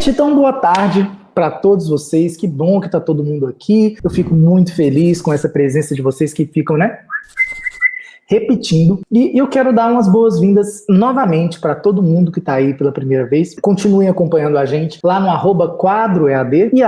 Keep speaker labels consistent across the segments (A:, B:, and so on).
A: Gente, então boa tarde para todos vocês. Que bom que tá todo mundo aqui. Eu fico muito feliz com essa presença de vocês que ficam, repetindo, e eu quero dar umas boas-vindas novamente para todo mundo que está aí pela primeira vez. Continuem acompanhando a gente lá no @quadroead e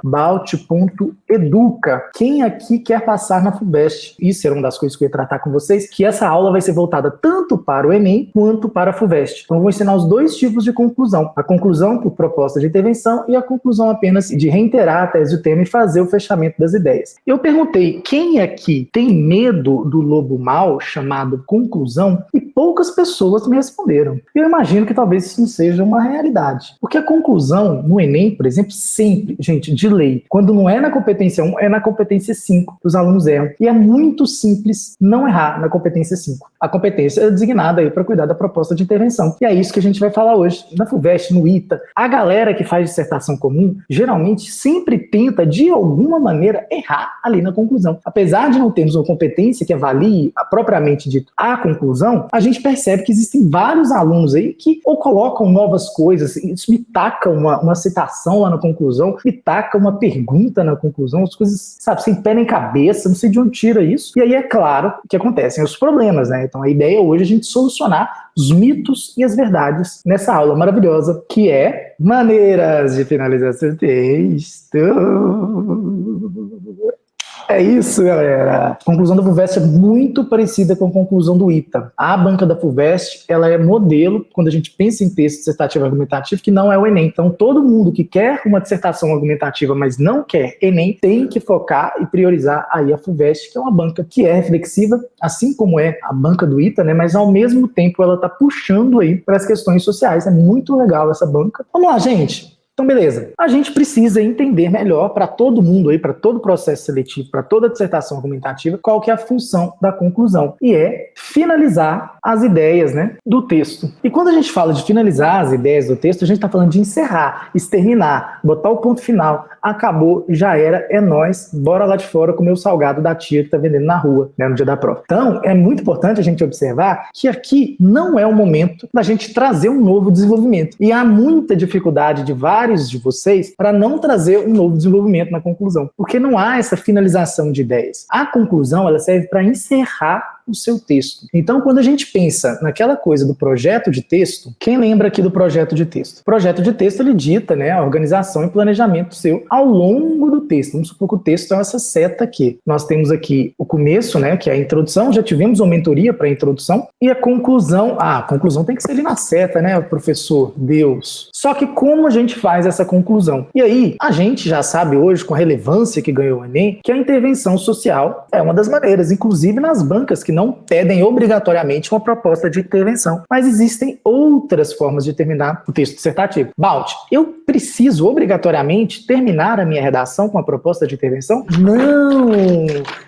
A: @balt.educa. Quem aqui quer passar na FUVEST? Isso era uma das coisas que eu ia tratar com vocês, que essa aula vai ser voltada tanto para o Enem quanto para a FUVEST. Então eu vou ensinar os dois tipos de conclusão. A conclusão por proposta de intervenção e a conclusão apenas de reiterar a tese do tema e fazer o fechamento das ideias. Eu perguntei, quem aqui tem medo do lobo mau, chamado conclusão, e poucas pessoas me responderam. Eu imagino que talvez isso não seja uma realidade. Porque a conclusão, no Enem, por exemplo, sempre, gente, de lei, quando não é na competência 1, é na competência 5 que os alunos erram. E é muito simples não errar na competência 5. A competência é designada aí para cuidar da proposta de intervenção. E é isso que a gente vai falar hoje. Na FUVEST, no ITA, a galera que faz dissertação comum, geralmente sempre tenta, de alguma maneira, errar ali na conclusão. Apesar de não termos uma competência que avalie propriamente dito a conclusão, a gente percebe que existem vários alunos aí que ou colocam novas coisas, isso me taca uma citação lá na conclusão, me taca uma pergunta na conclusão, as coisas, sabe, sem pé nem cabeça, não sei de onde tira isso. E aí é claro que acontecem os problemas, né? Então a ideia hoje é a gente solucionar os mitos e as verdades nessa aula maravilhosa, que é maneiras de finalizar seu texto. É isso, galera. A conclusão da FUVEST é muito parecida com a conclusão do ITA. A banca da FUVEST, ela é modelo quando a gente pensa em texto dissertativo argumentativo, que não é o Enem. Então, todo mundo que quer uma dissertação argumentativa, mas não quer Enem, tem que focar e priorizar aí a FUVEST, que é uma banca que é reflexiva, assim como é a banca do ITA, né? Mas, ao mesmo tempo, ela está puxando aí para as questões sociais. É muito legal essa banca. Vamos lá, gente. Então, beleza. A gente precisa entender melhor para todo mundo aí, para todo o processo seletivo, para toda a dissertação argumentativa, qual que é a função da conclusão. E é finalizar as ideias, né, do texto. E quando a gente fala de finalizar as ideias do texto, a gente está falando de encerrar, exterminar, botar o ponto final. Acabou, já era, é nóis, bora lá de fora comer o salgado da tia que está vendendo na rua, né, no dia da prova. Então, é muito importante a gente observar que aqui não é o momento da gente trazer um novo desenvolvimento. E há muita dificuldade de vários de vocês para não trazer um novo desenvolvimento na conclusão, porque não há essa finalização de ideias. A conclusão, ela serve para encerrar o seu texto. Então, quando a gente pensa naquela coisa do projeto de texto, quem lembra aqui do projeto de texto? O projeto de texto, ele dita, né, a organização e planejamento seu ao longo do texto. Vamos supor que o texto é essa seta aqui. Nós temos aqui o começo, né, que é a introdução, já tivemos uma mentoria para a introdução, e a conclusão, a conclusão tem que ser ali na seta, né, professor, Deus. Só que como a gente faz essa conclusão? E aí, a gente já sabe hoje, com a relevância que ganhou o Enem, que a intervenção social é uma das maneiras, inclusive nas bancas que não pedem obrigatoriamente uma proposta de intervenção. Mas existem outras formas de terminar o texto dissertativo. Balt, eu preciso obrigatoriamente terminar a minha redação com a proposta de intervenção?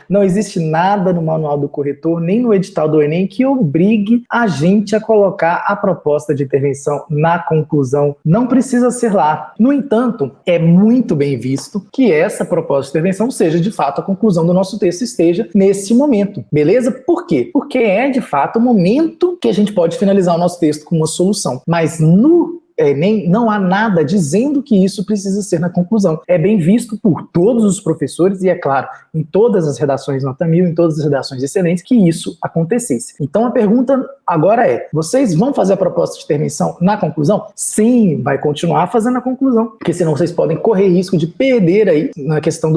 A: Não existe nada no manual do corretor, nem no edital do Enem, que obrigue a gente a colocar a proposta de intervenção na conclusão. Não precisa ser lá. No entanto, é muito bem visto que essa proposta de intervenção seja, de fato, a conclusão do nosso texto, esteja nesse momento. Beleza? Por quê? Porque é, de fato, o momento que a gente pode finalizar o nosso texto com uma solução. Mas no Enem, não há nada dizendo que isso precisa ser na conclusão. É bem visto por todos os professores e, é claro, em todas as redações nota 1000, em todas as redações excelentes, que isso acontecesse. Então a pergunta agora é, vocês vão fazer a proposta de intervenção na conclusão? Sim, vai continuar fazendo a conclusão, porque senão vocês podem correr risco de perder aí na questão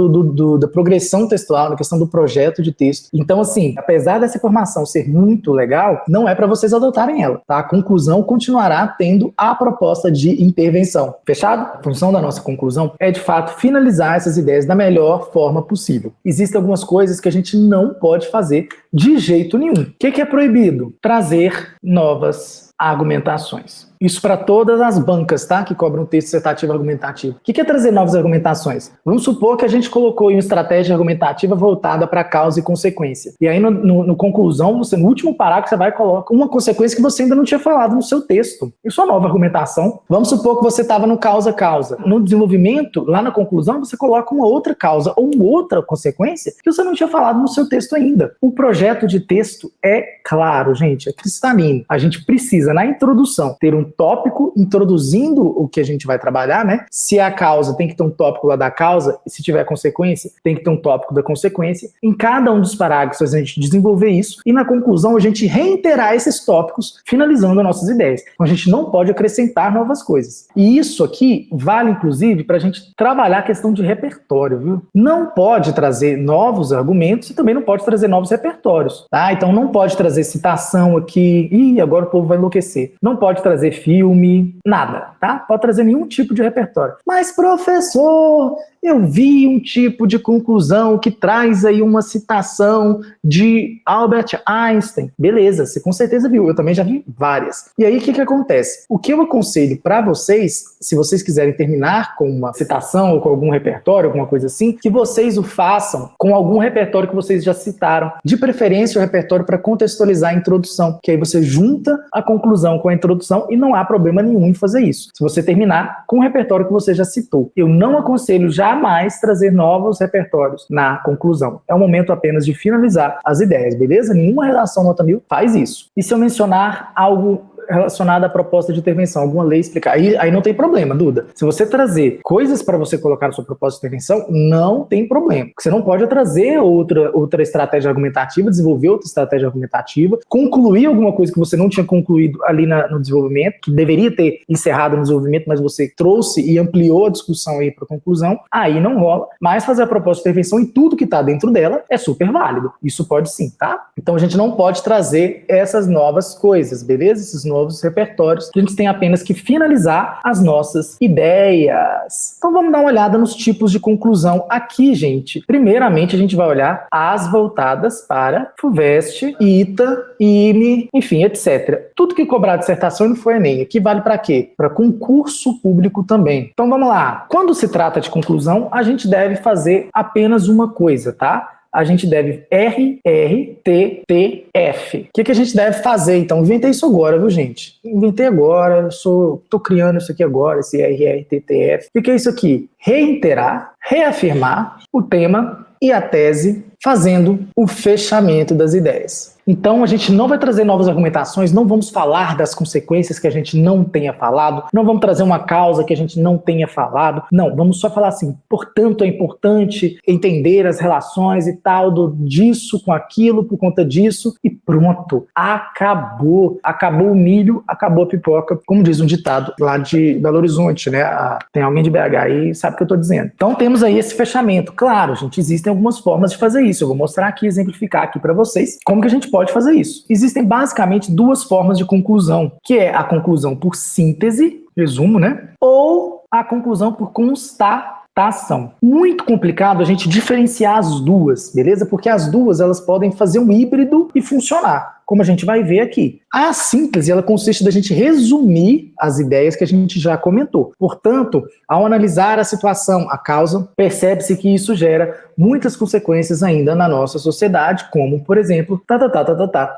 A: da progressão textual, na questão do projeto de texto. Então, assim, apesar dessa informação ser muito legal, não é para vocês adotarem ela, tá? A conclusão continuará tendo a proposta de intervenção. Fechado? A função da nossa conclusão é, de fato, finalizar essas ideias da melhor forma possível. Existem algumas coisas que a gente não pode fazer de jeito nenhum. O que é proibido? Trazer novas argumentações. Isso para todas as bancas, tá? Que cobram texto dissertativo argumentativo. O que é trazer novas argumentações? Vamos supor que a gente colocou uma estratégia argumentativa voltada para causa e consequência. E aí, no conclusão, você, no último parágrafo, você vai colocar uma consequência que você ainda não tinha falado no seu texto. Isso é uma nova argumentação. Vamos supor que você estava no causa-causa. No desenvolvimento, lá na conclusão, você coloca uma outra causa ou uma outra consequência que você não tinha falado no seu texto ainda. O projeto de texto é claro, gente, é cristalino. A gente precisa, na introdução, ter um tópico introduzindo o que a gente vai trabalhar, né? Se é a causa, tem que ter um tópico lá da causa, e se tiver consequência, tem que ter um tópico da consequência. Em cada um dos parágrafos a gente desenvolver isso, e na conclusão a gente reiterar esses tópicos, finalizando nossas ideias. Então a gente não pode acrescentar novas coisas. E isso aqui vale, inclusive, para a gente trabalhar a questão de repertório, viu? Não pode trazer novos argumentos e também não pode trazer novos repertórios, tá? Então não pode trazer citação aqui, agora o povo vai enlouquecer. Não pode trazer filme, nada, tá? Pode trazer nenhum tipo de repertório. Mas, professor, eu vi um tipo de conclusão que traz aí uma citação de Albert Einstein. Beleza, você com certeza viu, eu também já vi várias. E aí, o que acontece? O que eu aconselho para vocês, se vocês quiserem terminar com uma citação ou com algum repertório, alguma coisa assim, que vocês o façam com algum repertório que vocês já citaram. De preferência, o repertório para contextualizar a introdução, que aí você junta a conclusão com a introdução e não há problema nenhum em fazer isso. Se você terminar com o repertório que você já citou. Eu não aconselho jamais trazer novos repertórios na conclusão. É o momento apenas de finalizar as ideias, beleza? Nenhuma redação nota 1000 faz isso. E se eu mencionar algo relacionada à proposta de intervenção, alguma lei explicar. Aí não tem problema, Duda. Se você trazer coisas para você colocar na sua proposta de intervenção, não tem problema. Você não pode trazer outra estratégia argumentativa, desenvolver outra estratégia argumentativa, concluir alguma coisa que você não tinha concluído ali no desenvolvimento, que deveria ter encerrado no desenvolvimento, mas você trouxe e ampliou a discussão aí para a conclusão, aí não rola. Mas fazer a proposta de intervenção e tudo que está dentro dela é super válido. Isso pode sim, tá? Então a gente não pode trazer essas novas coisas, beleza? Esses novos repertórios, a gente tem apenas que finalizar as nossas ideias. Então vamos dar uma olhada nos tipos de conclusão aqui, gente. Primeiramente, a gente vai olhar as voltadas para FUVEST, ITA, IME, enfim, etc. Tudo que cobrar dissertação e não foi Enem. Aqui vale para quê? Para concurso público também. Então vamos lá. Quando se trata de conclusão, a gente deve fazer apenas uma coisa, tá? A gente deve RRTTF. O que a gente deve fazer, então? Inventei isso agora, viu, gente? Inventei agora, tô criando isso aqui agora, esse RRTTF. O que é isso aqui? Reiterar, reafirmar o tema e a tese, fazendo o fechamento das ideias. Então, a gente não vai trazer novas argumentações, não vamos falar das consequências que a gente não tenha falado, não vamos trazer uma causa que a gente não tenha falado, não, vamos só falar assim, portanto, é importante entender as relações e tal, disso com aquilo, por conta disso, e pronto, acabou. Acabou o milho, acabou a pipoca, como diz um ditado lá de Belo Horizonte, né? Tem alguém de BH aí, sabe o que eu estou dizendo. Então, temos aí esse fechamento. Claro, gente, existem algumas formas de fazer isso, eu vou mostrar aqui, exemplificar aqui para vocês, como que a gente pode fazer isso. Existem basicamente duas formas de conclusão, que é a conclusão por síntese, resumo, né? Ou a conclusão por constatação. Muito complicado a gente diferenciar as duas, beleza? Porque as duas, elas podem fazer um híbrido e funcionar, como a gente vai ver aqui. A síntese, ela consiste da gente resumir as ideias que a gente já comentou. Portanto, ao analisar a situação, a causa, percebe-se que isso gera muitas consequências ainda na nossa sociedade, como, por exemplo,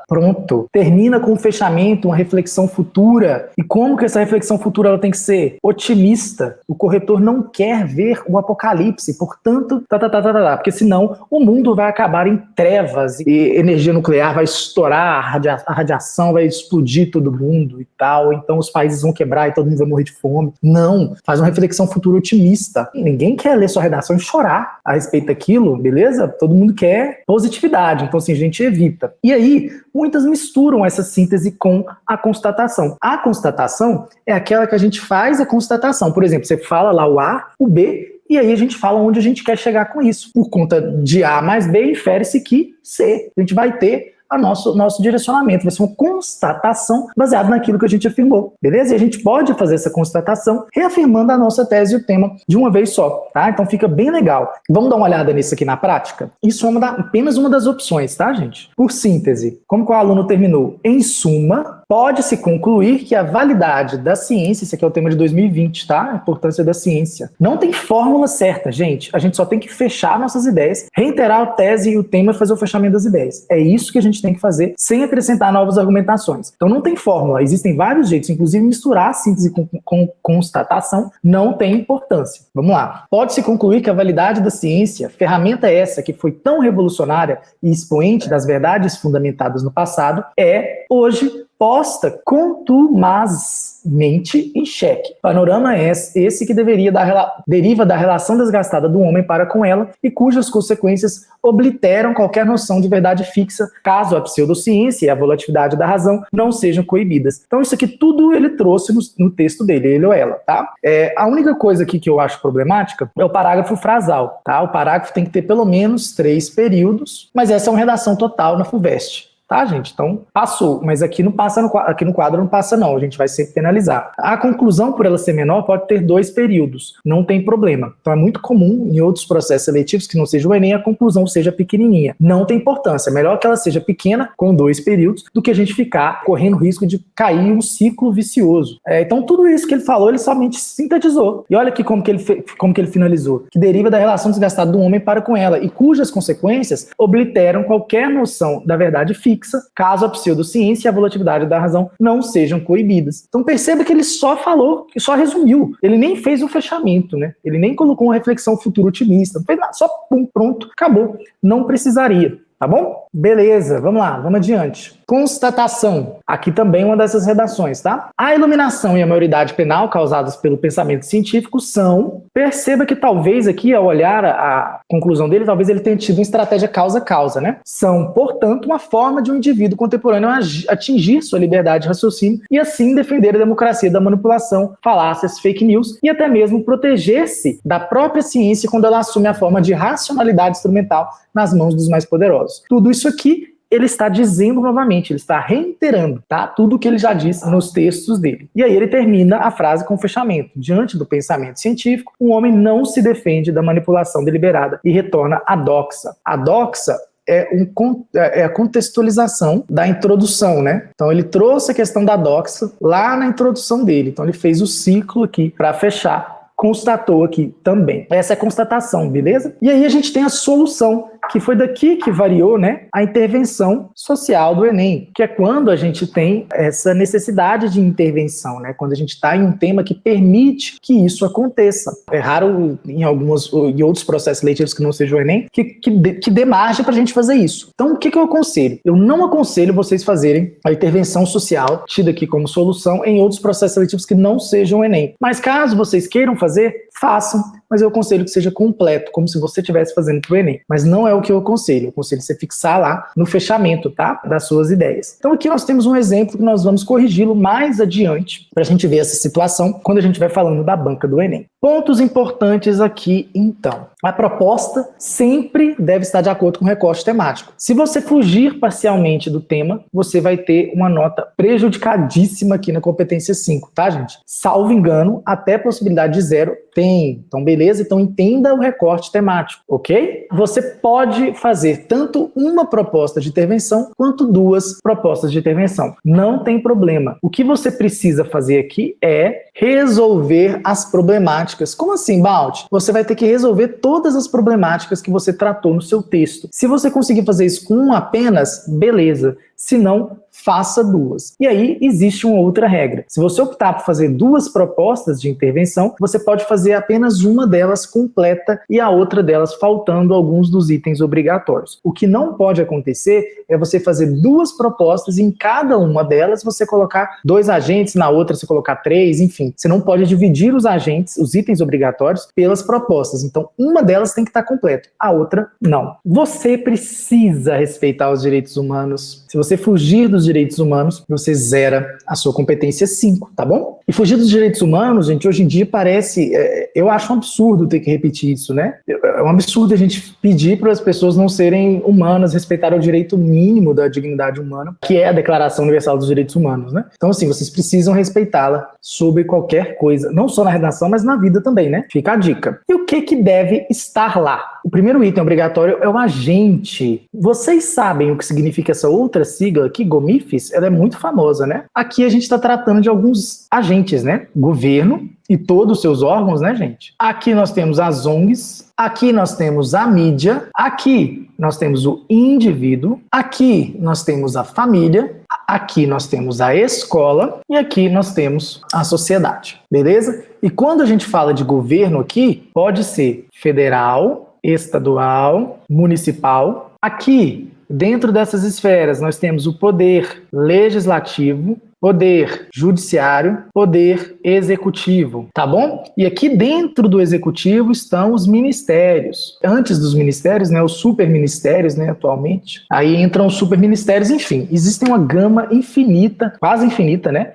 A: Pronto. Termina com um fechamento, uma reflexão futura. E como que essa reflexão futura ela tem que ser? Otimista. O corretor não quer ver o apocalipse, portanto, porque senão o mundo vai acabar em trevas e energia nuclear vai estourar, a radiação vai explodir todo mundo e tal, então os países vão quebrar e todo mundo vai morrer de fome. Não, faz uma reflexão futura otimista. Ninguém quer ler sua redação e chorar a respeito daquilo, beleza? Todo mundo quer positividade, então assim, a gente evita. E aí, muitas misturam essa síntese com a constatação. A constatação é aquela que a gente faz a constatação. Por exemplo, você fala lá o A, o B, e aí a gente fala onde a gente quer chegar com isso. Por conta de A mais B, infere-se que C. A gente vai ter nosso direcionamento, vai ser uma constatação baseada naquilo que a gente afirmou, beleza? E a gente pode fazer essa constatação reafirmando a nossa tese e o tema de uma vez só, tá? Então fica bem legal. Vamos dar uma olhada nisso aqui na prática? Isso é apenas uma das opções, tá, gente? Por síntese, como que o aluno terminou? Em suma, pode-se concluir que a validade da ciência, esse aqui é o tema de 2020, tá? A importância da ciência. Não tem fórmula certa, gente. A gente só tem que fechar nossas ideias, reiterar a tese e o tema e fazer o fechamento das ideias. É isso que a gente tem que fazer sem acrescentar novas argumentações. Então não tem fórmula, existem vários jeitos, inclusive misturar a síntese com constatação não tem importância. Vamos lá. Pode-se concluir que a validade da ciência, ferramenta essa que foi tão revolucionária e expoente das verdades fundamentadas no passado, é, hoje, posta contumazmente em xeque. O panorama é esse que deriva da relação desgastada do homem para com ela e cujas consequências obliteram qualquer noção de verdade fixa, caso a pseudociência e a volatilidade da razão não sejam coibidas. Então isso aqui tudo ele trouxe no texto dele, ele ou ela, tá? A única coisa aqui que eu acho problemática é o parágrafo frasal, tá? O parágrafo tem que ter pelo menos 3 períodos, mas essa é uma redação total na FUVEST. Tá, gente? Então, passou, mas aqui no quadro não passa não, a gente vai sempre penalizar. A conclusão, por ela ser menor, pode ter 2 períodos, não tem problema. Então é muito comum em outros processos seletivos que não seja o Enem, a conclusão seja pequenininha. Não tem importância, é melhor que ela seja pequena, com 2 períodos, do que a gente ficar correndo risco de cair em um ciclo vicioso. Então tudo isso que ele falou, ele somente sintetizou. E olha aqui como que ele finalizou. Que deriva da relação desgastada do homem para com ela, e cujas consequências obliteram qualquer noção da verdade fixa, caso a pseudociência e a volatilidade da razão não sejam coibidas. Então perceba que ele só falou, que só resumiu. Ele nem fez o fechamento, né? Ele nem colocou uma reflexão futuro otimista. Não fez nada, só pum, pronto, acabou. Não precisaria. Tá bom? Beleza, vamos lá, vamos adiante. Constatação. Aqui também uma dessas redações, tá? A iluminação e a maioridade penal causadas pelo pensamento científico são... Perceba que talvez aqui, ao olhar a conclusão dele, talvez ele tenha tido uma estratégia causa-causa, né? São, portanto, uma forma de um indivíduo contemporâneo atingir sua liberdade de raciocínio e assim defender a democracia da manipulação, falácias, fake news e até mesmo proteger-se da própria ciência quando ela assume a forma de racionalidade instrumental nas mãos dos mais poderosos. Tudo isso aqui ele está dizendo novamente, ele está reiterando, tá? Tudo o que ele já disse nos textos dele. E aí ele termina a frase com o fechamento. Diante do pensamento científico, o homem não se defende da manipulação deliberada e retorna à doxa. A doxa é a contextualização da introdução, né? Então ele trouxe a questão da doxa lá na introdução dele. Então ele fez o ciclo aqui para fechar, constatou aqui também. Essa é a constatação, beleza? E aí a gente tem a solução, que foi daqui que variou, né, a intervenção social do Enem, que é quando a gente tem essa necessidade de intervenção, né, quando a gente está em um tema que permite que isso aconteça. É raro em outros processos seletivos que não seja o Enem, que dê margem para a gente fazer isso. Então, o que eu aconselho? Eu não aconselho vocês fazerem a intervenção social, tida aqui como solução, em outros processos seletivos que não sejam o Enem. Mas caso vocês queiram fazer, façam, mas eu aconselho que seja completo, como se você estivesse fazendo para o Enem. Mas não é o que eu aconselho você fixar lá no fechamento, tá? Das suas ideias. Então aqui nós temos um exemplo que nós vamos corrigi-lo mais adiante, para a gente ver essa situação, quando a gente vai falando da banca do Enem. Pontos importantes aqui, então. A proposta sempre deve estar de acordo com o recorte temático. Se você fugir parcialmente do tema, você vai ter uma nota prejudicadíssima aqui na competência 5, tá, gente? Salvo engano, até possibilidade de 0 tem. Então, beleza? Então, entenda o recorte temático, ok? Você pode fazer tanto uma proposta de intervenção quanto 2 propostas de intervenção. Não tem problema. O que você precisa fazer aqui é resolver as problemáticas. Como assim, Balt? Você vai ter que resolver todas as problemáticas que você tratou no seu texto. Se você conseguir fazer isso com um apenas, beleza. Se não, faça 2. E aí existe uma outra regra. Se você optar por fazer 2 propostas de intervenção, você pode fazer apenas uma delas completa e a outra delas faltando alguns dos itens obrigatórios. O que não pode acontecer é você fazer 2 propostas e em cada uma delas você colocar 2 agentes, na outra você colocar 3, enfim. Você não pode dividir os agentes, os itens obrigatórios, pelas propostas. Então, uma delas tem que estar completa, a outra não. Você precisa respeitar os direitos humanos. Se você fugir dos direitos humanos, você zera a sua competência 5, tá bom? E fugir dos direitos humanos, gente, hoje em dia parece... eu acho um absurdo ter que repetir isso, né? É um absurdo a gente pedir para as pessoas não serem humanas, respeitar o direito mínimo da dignidade humana, que é a Declaração Universal dos Direitos Humanos, né? Então, assim, vocês precisam respeitá-la sobre qualquer coisa, não só na redação, mas na vida também, né? Fica a dica. E o que deve estar lá? O primeiro item obrigatório é o agente. Vocês sabem o que significa essa outra sigla aqui, GOMIFES? Ela é muito famosa, né? Aqui a gente está tratando de alguns agentes, né? Governo e todos os seus órgãos, né, gente? Aqui nós temos as ONGs, aqui nós temos a mídia, aqui nós temos o indivíduo, aqui nós temos a família, aqui nós temos a escola e aqui nós temos a sociedade, beleza? E quando a gente fala de governo aqui, pode ser federal, estadual, municipal. Aqui Dentro dessas esferas, nós temos o poder legislativo, poder judiciário, poder executivo, tá bom? E aqui dentro do executivo estão os ministérios. Antes dos ministérios, né, os superministérios, né, atualmente. Aí entram os superministérios, enfim. Existem uma gama infinita, quase infinita, né,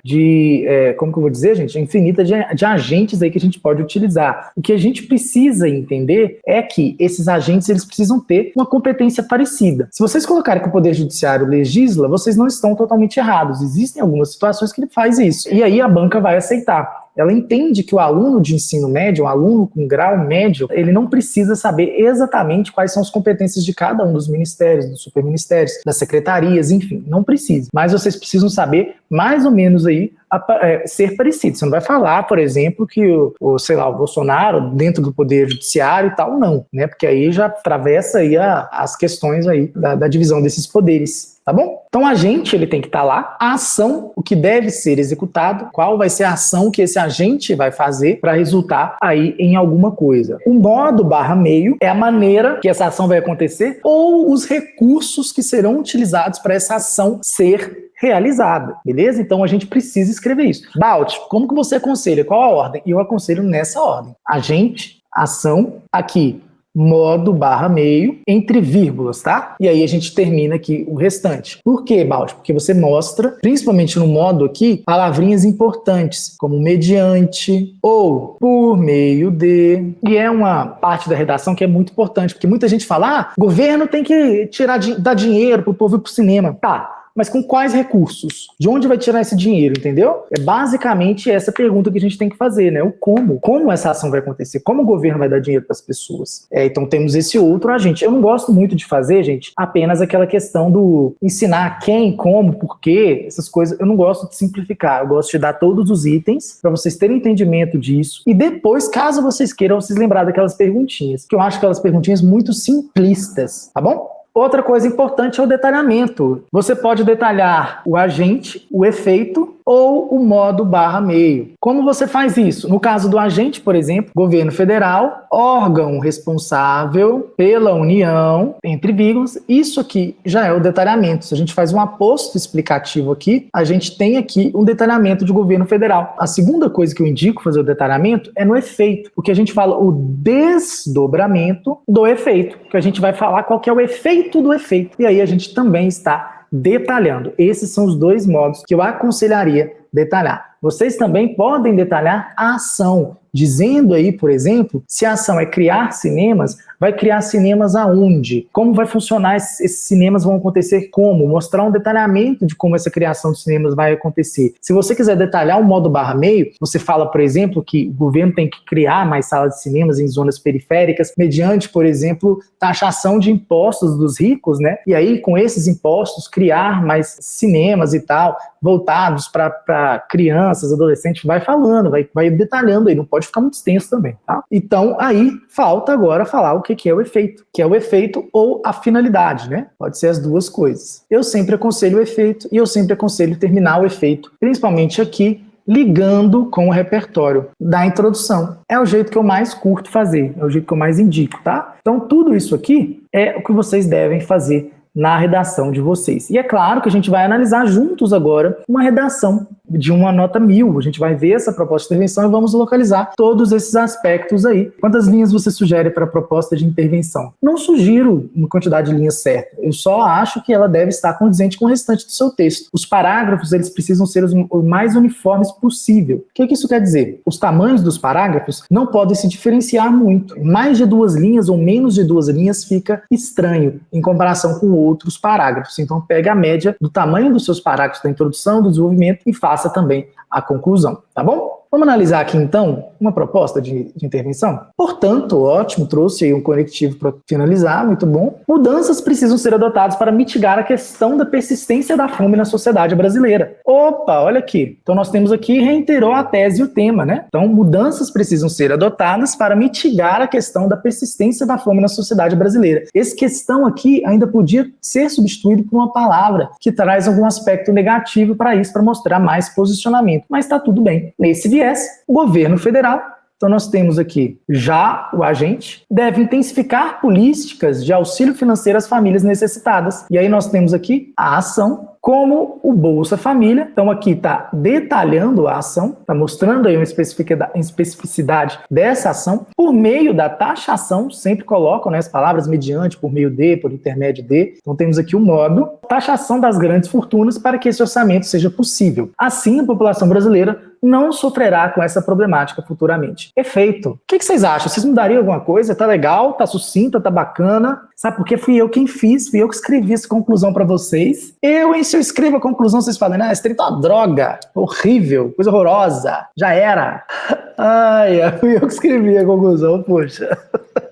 A: como que eu vou dizer, gente? Infinita de agentes aí que a gente pode utilizar. O que a gente precisa entender é que esses agentes, eles precisam ter uma competência parecida. Se vocês colocarem que o poder judiciário legisla, vocês não estão totalmente errados. Existem algumas situações que ele faz isso. E aí a banca vai aceitar. Ela entende que o aluno de ensino médio, um aluno com grau médio, ele não precisa saber exatamente quais são as competências de cada um dos ministérios, dos superministérios, das secretarias, enfim, não precisa. Mas vocês precisam saber mais ou menos aí ser parecido. Você não vai falar, por exemplo, que o Bolsonaro dentro do poder judiciário e tal, não, né? Porque aí já atravessa aí as questões aí da divisão desses poderes. Tá bom? Então o agente, ele tem que estar lá, a ação, o que deve ser executado, qual vai ser a ação que esse agente vai fazer para resultar aí em alguma coisa. O modo /meio é a maneira que essa ação vai acontecer ou os recursos que serão utilizados para essa ação ser realizada, beleza? Então a gente precisa escrever isso. Balt, como que você aconselha? Qual a ordem? Eu aconselho nessa ordem. Agente, ação, aqui, modo /meio, entre vírgulas, tá? E aí a gente termina aqui o restante. Por quê, Balt? Porque você mostra, principalmente no modo aqui, palavrinhas importantes, como mediante ou por meio de. E é uma parte da redação que é muito importante, porque muita gente fala, governo tem que dar dinheiro pro povo ir pro cinema. Tá. Mas com quais recursos? De onde vai tirar esse dinheiro, entendeu? É basicamente essa pergunta que a gente tem que fazer, né? O como. Como essa ação vai acontecer? Como o governo vai dar dinheiro para as pessoas? Então temos esse outro agente. Eu não gosto muito de fazer, gente, apenas aquela questão do ensinar quem, como, por quê, essas coisas. Eu não gosto de simplificar. Eu gosto de dar todos os itens para vocês terem entendimento disso. E depois, caso vocês queiram, vocês lembrar daquelas perguntinhas. Que eu acho aquelas perguntinhas muito simplistas, tá bom? Outra coisa importante é o detalhamento. Você pode detalhar o agente, o efeito ou o modo /meio. Como você faz isso? No caso do agente, por exemplo, governo federal, órgão responsável pela União, entre vírgulas, isso aqui já é o detalhamento. Se a gente faz um aposto explicativo aqui, a gente tem aqui um detalhamento de governo federal. A segunda coisa que eu indico fazer o detalhamento é no efeito, porque a gente fala o desdobramento do efeito, que a gente vai falar qual que é o efeito do efeito. E aí a gente também está detalhando. Esses são os dois modos que eu aconselharia detalhar. Vocês também podem detalhar a ação, dizendo aí, por exemplo, se a ação é criar cinemas, vai criar cinemas aonde? Como vai funcionar esses cinemas, vão acontecer como? Mostrar um detalhamento de como essa criação de cinemas vai acontecer. Se você quiser detalhar o modo /meio, você fala, por exemplo, que o governo tem que criar mais salas de cinemas em zonas periféricas, mediante, por exemplo, taxação de impostos dos ricos, né? E aí, com esses impostos, criar mais cinemas e tal, voltados para crianças, adolescentes, vai falando, vai detalhando aí, não pode ficar muito extenso também, tá? Então, aí, falta agora falar o que é o efeito, que é o efeito ou a finalidade, né? Pode ser as duas coisas. Eu sempre aconselho o efeito e eu sempre aconselho terminar o efeito, principalmente aqui, ligando com o repertório da introdução. É o jeito que eu mais curto fazer, é o jeito que eu mais indico, tá? Então, tudo isso aqui é o que vocês devem fazer na redação de vocês. E é claro que a gente vai analisar juntos agora uma redação de uma nota 1000. A gente vai ver essa proposta de intervenção e vamos localizar todos esses aspectos aí. Quantas linhas você sugere para a proposta de intervenção? Não sugiro uma quantidade de linhas certa. Eu só acho que ela deve estar condizente com o restante do seu texto. Os parágrafos, eles precisam ser o mais uniformes possível. O que isso quer dizer? Os tamanhos dos parágrafos não podem se diferenciar muito. Mais de 2 linhas ou menos de 2 linhas fica estranho em comparação com outros parágrafos. Então, pega a média do tamanho dos seus parágrafos da introdução, do desenvolvimento e faça também a conclusão, tá bom? Vamos analisar aqui, então, uma proposta de intervenção? Portanto, ótimo, trouxe aí um conectivo para finalizar, muito bom. Mudanças precisam ser adotadas para mitigar a questão da persistência da fome na sociedade brasileira. Opa, olha aqui. Então, nós temos aqui, reiterou a tese e o tema, né? Então, mudanças precisam ser adotadas para mitigar a questão da persistência da fome na sociedade brasileira. Essa questão aqui ainda podia ser substituído por uma palavra que traz algum aspecto negativo para isso, para mostrar mais posicionamento. Mas está tudo bem. Nesse viés, o governo federal Então nós temos aqui, já o agente deve intensificar políticas de auxílio financeiro às famílias necessitadas. E aí nós temos aqui a ação, como o Bolsa Família. Então aqui está detalhando a ação, está mostrando aí uma especificidade dessa ação, por meio da taxação, sempre colocam, né, as palavras mediante, por meio de, por intermédio de. Então temos aqui o modo, taxação das grandes fortunas para que esse orçamento seja possível. Assim, a população brasileira não sofrerá com essa problemática futuramente. Efeito. O que vocês acham? Vocês mudariam alguma coisa? Tá legal? Tá sucinta? Tá bacana? Sabe por quê? Fui eu quem fiz, fui eu que escrevi essa conclusão pra vocês. Se eu escrevo a conclusão, vocês falam, esse trem tá uma droga, horrível, coisa horrorosa, já era. Fui eu que escrevi a conclusão, poxa.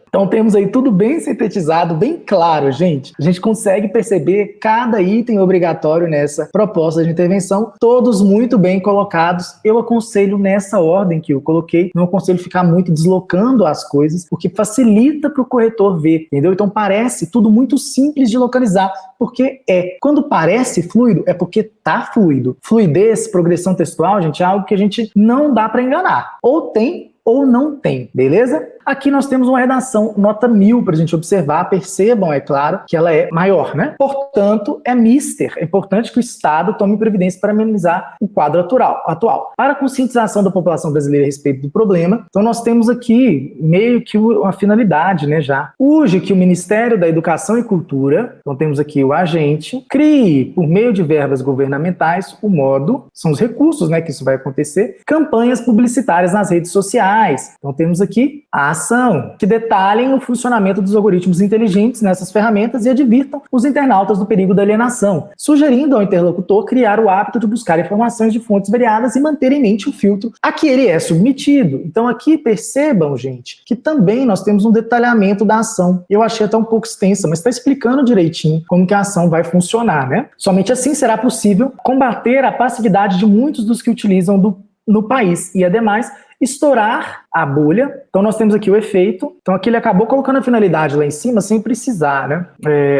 A: Então temos aí tudo bem sintetizado, bem claro, gente. A gente consegue perceber cada item obrigatório nessa proposta de intervenção, todos muito bem colocados. Eu aconselho nessa ordem que eu coloquei, não aconselho ficar muito deslocando as coisas, porque facilita para o corretor ver, entendeu? Então parece tudo muito simples de localizar, porque quando parece fluido, é porque tá fluido. Fluidez, progressão textual, gente, é algo que a gente não dá para enganar. Ou tem ou não tem, beleza? Aqui nós temos uma redação nota 1000 para a gente observar, percebam, é claro, que ela é maior, né? Portanto, é mister. É importante que o Estado tome providência para amenizar o quadro atual. Para a conscientização da população brasileira a respeito do problema, então nós temos aqui meio que uma finalidade, né, já. Urge que o Ministério da Educação e Cultura, então temos aqui o agente, crie, por meio de verbas governamentais, o modo, são os recursos, né, que isso vai acontecer, campanhas publicitárias nas redes sociais. Então temos aqui a ação, que detalhem o funcionamento dos algoritmos inteligentes nessas ferramentas e advirtam os internautas do perigo da alienação, sugerindo ao interlocutor criar o hábito de buscar informações de fontes variadas e manter em mente o filtro a que ele é submetido. Então aqui percebam, gente, que também nós temos um detalhamento da ação. Eu achei até um pouco extensa, mas está explicando direitinho como que a ação vai funcionar, né? Somente assim será possível combater a passividade de muitos dos que utilizam no país e, ademais, estourar a bolha. Então nós temos aqui o efeito. Então aqui ele acabou colocando a finalidade lá em cima sem precisar, né?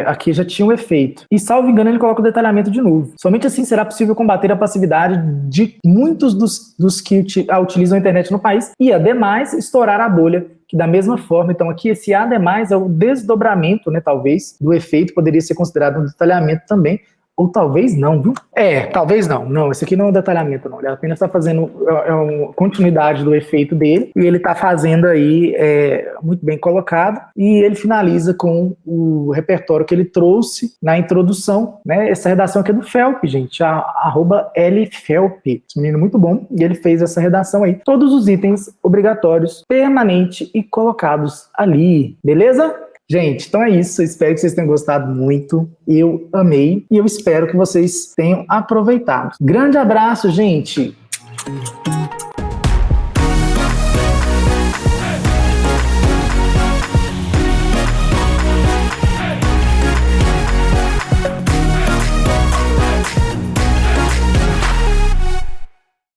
A: Aqui já tinha um efeito. E, salvo engano, ele coloca o detalhamento de novo. Somente assim será possível combater a passividade de muitos dos que utilizam a internet no país e, ademais, estourar a bolha. Que da mesma forma, então aqui esse ademais é o desdobramento, né, talvez, do efeito, poderia ser considerado um detalhamento também. Ou talvez não, viu? Talvez não. Não, esse aqui não é um detalhamento, não. Ele apenas está fazendo uma continuidade do efeito dele. E ele está fazendo aí muito bem colocado. E ele finaliza com o repertório que ele trouxe na introdução, né? Essa redação aqui é do Felp, gente. @lfelp. Esse menino muito bom. E ele fez essa redação aí. Todos os itens obrigatórios, permanente e colocados ali. Beleza? Gente, então é isso. Eu espero que vocês tenham gostado muito. Eu amei e eu espero que vocês tenham aproveitado. Grande abraço, gente!